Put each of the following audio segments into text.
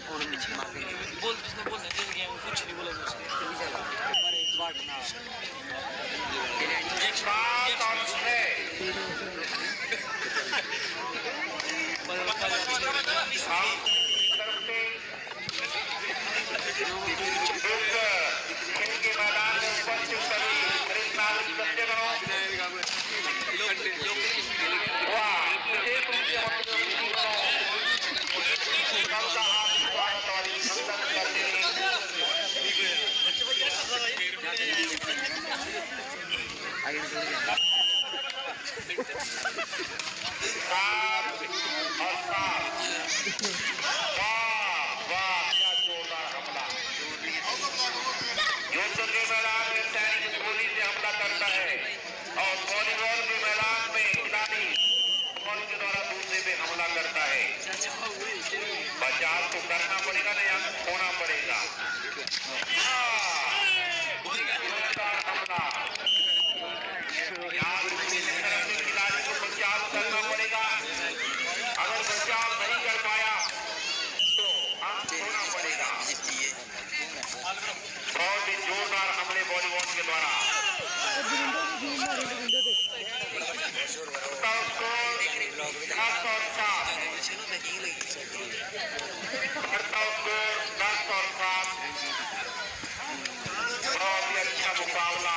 Phone में छिपा के बोल उसने बोलने दे दिया कुछ नहीं बोला उसने पर एक बार बना एक बात और सुने हम तरफ से खेल के मैदान में उपस्थित सभी वरिष्ठ नागरिक बंधुगणों विशेष रूप से स्वागत और अभिनंदन करते हैं। क्या जोरदार हमला युद्ध के मैदान में सैनिक गोली से हमला करता है और वॉलीबॉल के मैदान में खिलाड़ी बॉल के द्वारा दूसरे पे हमला करता है। बचाव तो करना पड़ेगा नहीं होना पड़ेगा। जोरदार हमला खिलाड़ी को बचाव करना पड़ेगा। अगर बचाव नहीं कर पाया तो अंत होना पड़ेगा। बहुत ही जोरदार हमले वॉलीबॉल के द्वारा बहुत ही अच्छा मुकाबला।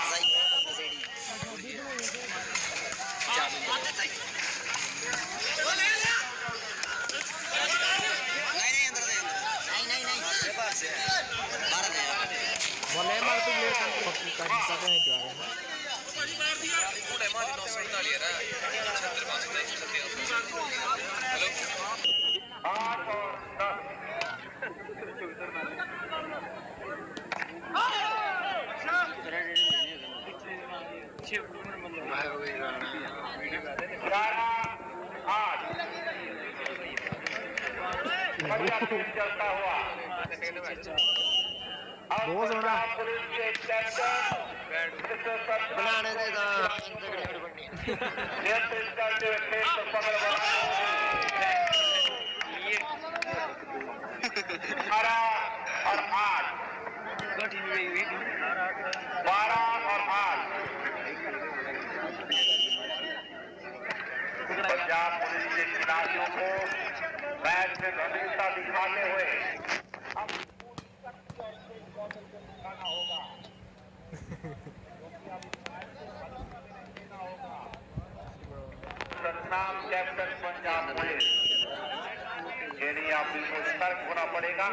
बोले मार तुम ले कर काटी साथे नहीं जा रहे पूरे मारी 9 लिया ना 76 हेलो 8 और 10 चलता हुआ बहुत होना पुलिस के कैप्टन बनाने देगा पकड़ 12 और 8 12 और 8 पंजाब पुलिस के खिलाड़ियों को मैच में गंभीरता दिखाते हुए सतनाम कैप्टन पंजाब पुलिस के लिए आप बिल्कुल सतर्क होना पड़ेगा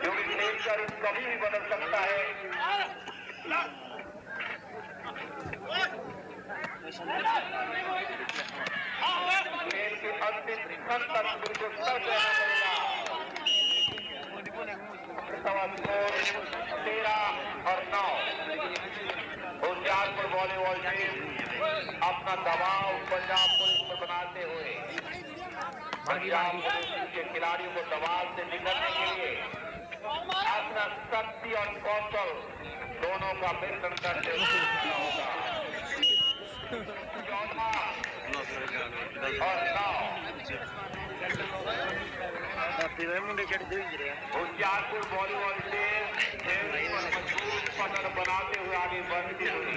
क्योंकि खेल का रुख कभी भी बदल सकता है। खेल के अंतिम क्षण तक बिल्कुल सतर्क रहना पड़ेगा। 13 और 9 होशियारपुर वॉलीबॉल टीम अपना दबाव पंजाब पुलिस पर बनाते हुए पंजाब पुलिस के खिलाड़ियों को दबाव से निकलने के लिए अपना शक्ति और कौशल दोनों का मिश्रण करते हुए होगा। 14 और 9 होशियारपुर वॉलीबॉल टीम मजबूत पकड़ बनाते हुए आगे बढ़ती हुई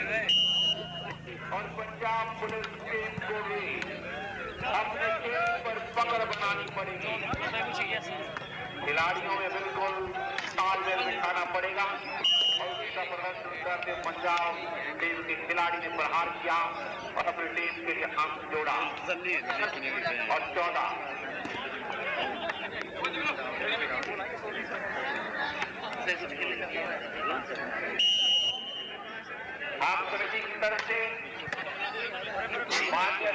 और पंजाब पुलिस टीम को भी अपने खेल पर पकड़ बनानी पड़ेगी। खिलाड़ियों में बिल्कुल तालमेल बिठाना पड़ेगा और उसका प्रदर्शन करते पंजाब टीम के खिलाड़ी ने प्रहार किया और अपनी टीम के लिए अंक जोड़ा और 14 आप कमेटी की तरफ से माननीय